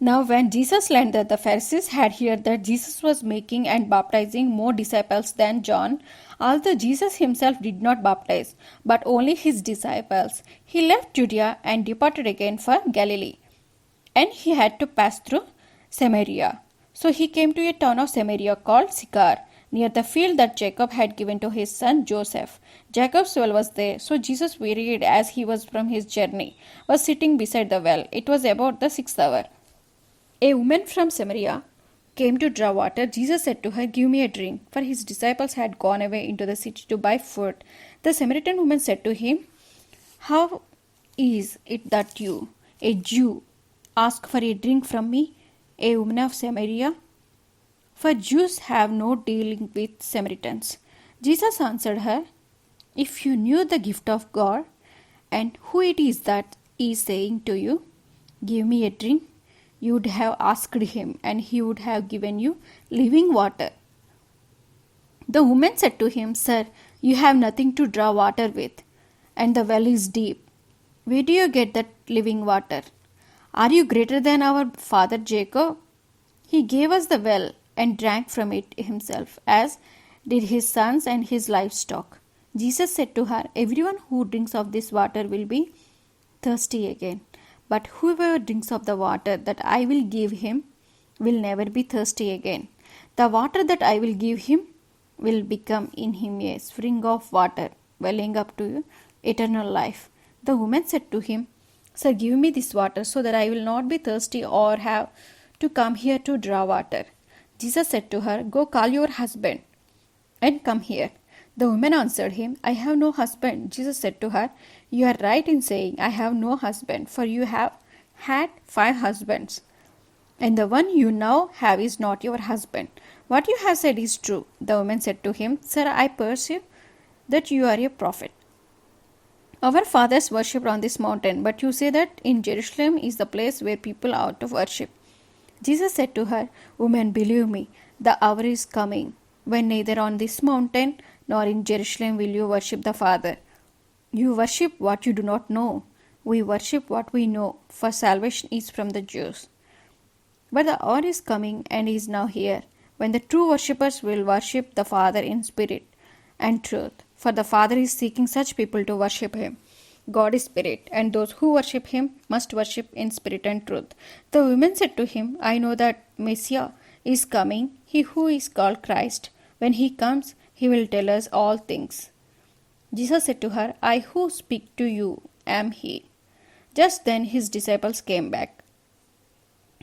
Now, when Jesus learned that the Pharisees had heard that Jesus was making and baptizing more disciples than John, although Jesus himself did not baptize, but only his disciples, he left Judea and departed again for Galilee. And he had to pass through Samaria. So he came to a town of Samaria called Sychar, near the field that Jacob had given to his son Joseph. Jacob's well was there, so Jesus, wearied as he was from his journey, was sitting beside the well. It was about the 6th hour. A woman from Samaria came to draw water. Jesus said to her, "Give me a drink," for his disciples had gone away into the city to buy food. The Samaritan woman said to him, "How is it that you, a Jew, ask for a drink from me, a woman of Samaria? For Jews have no dealing with Samaritans." Jesus answered her, "If you knew the gift of God and who it is that is saying to you, 'Give me a drink,' you would have asked him, and he would have given you living water." The woman said to him, "Sir, you have nothing to draw water with, and the well is deep. Where do you get that living water? Are you greater than our father Jacob? He gave us the well and drank from it himself, as did his sons and his livestock." Jesus said to her, "Everyone who drinks of this water will be thirsty again. But whoever drinks of the water that I will give him will never be thirsty again. The water that I will give him will become in him a spring of water welling up to eternal life." The woman said to him, "Sir, give me this water so that I will not be thirsty or have to come here to draw water." Jesus said to her, "Go call your husband and come here." The woman answered him, "I have no husband." Jesus said to her, "You are right in saying, 'I have no husband,' for you have had 5 husbands, and the one you now have is not your husband. What you have said is true." The woman said to him, "Sir, I perceive that you are a prophet. Our fathers worshipped on this mountain, but you say that in Jerusalem is the place where people ought to worship." Jesus said to her, "Woman, believe me, the hour is coming when neither on this mountain nor in Jerusalem will you worship the Father. You worship what you do not know. We worship what we know, for salvation is from the Jews. But the hour is coming and is now here, when the true worshippers will worship the Father in spirit and truth, for the Father is seeking such people to worship him. God is spirit, and those who worship him must worship in spirit and truth." The woman said to him, "I know that Messiah is coming, he who is called Christ. When he comes, he will tell us all things." Jesus said to her, "I who speak to you am he." Just then his disciples came back.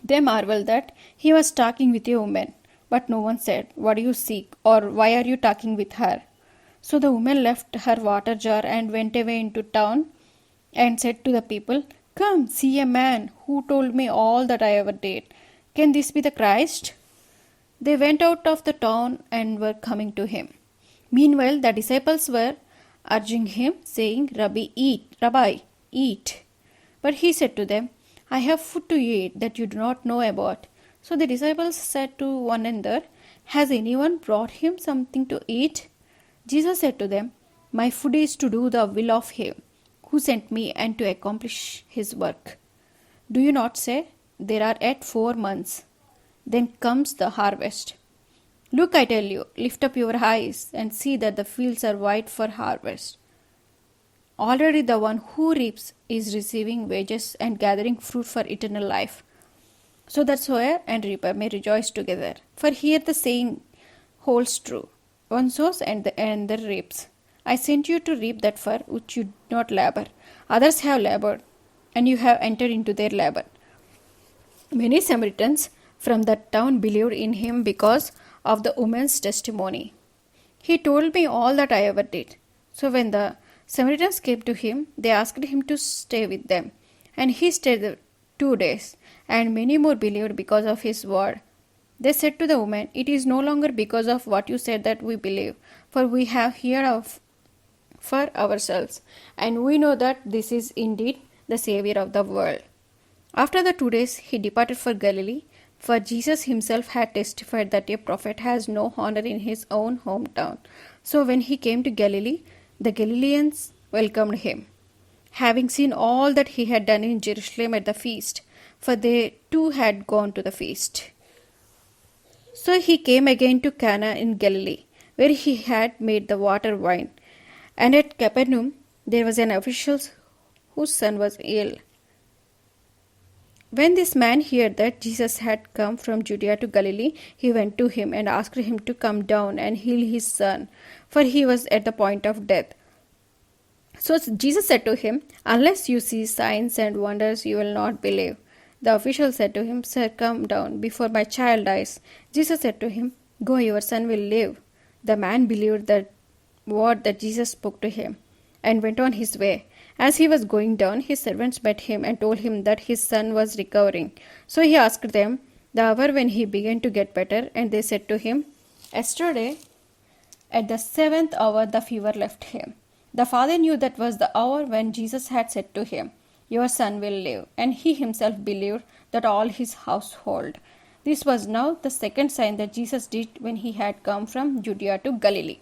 They marveled that he was talking with a woman, but no one said, "What do you seek?" or "Why are you talking with her?" So the woman left her water jar and went away into town and said to the people, "Come, see a man who told me all that I ever did. Can this be the Christ?" They went out of the town and were coming to him. Meanwhile, the disciples were urging him, saying, Rabbi, eat." But he said to them, "I have food to eat that you do not know about." So the disciples said to one another, "Has anyone brought him something to eat?" Jesus said to them, "My food is to do the will of him who sent me and to accomplish his work. Do you not say, 'There are yet 4 months, then comes the harvest'? Look, I tell you, lift up your eyes and see that the fields are white for harvest. Already the one who reaps is receiving wages and gathering fruit for eternal life, so that sower and reaper may rejoice together. For here the saying holds true, 'One sows and the other reaps.' I sent you to reap that for which you did not labor. Others have labored, and you have entered into their labor." Many Samaritans from that town believed in him because of the woman's testimony. "He told me all that I ever did." So when the Samaritans came to him, they asked him to stay with them. And he stayed there 2 days, and many more believed because of his word. They said to the woman, "It is no longer because of what you said that we believe, for we have heard of for ourselves, and we know that this is indeed the Savior of the world." After the 2 days, he departed for Galilee, for Jesus himself had testified that a prophet has no honor in his own hometown. So when he came to Galilee, the Galileans welcomed him, having seen all that he had done in Jerusalem at the feast. for they too had gone to the feast. So he came again to Cana in Galilee, where he had made the water wine. And at Capernaum there was an official whose son was ill. When this man heard that Jesus had come from Judea to Galilee, he went to him and asked him to come down and heal his son, for he was at the point of death. So Jesus said to him, "Unless you see signs and wonders, you will not believe." The official said to him, "Sir, come down before my child dies." Jesus said to him, "Go, your son will live." The man believed that word that Jesus spoke to him and went on his way. As he was going down, his servants met him and told him that his son was recovering. So he asked them the hour when he began to get better, and they said to him, "Yesterday, at the 7th hour, the fever left him." The father knew that was the hour when Jesus had said to him, "Your son will live," and he himself believed that all his household. This was now the second sign that Jesus did when he had come from Judea to Galilee.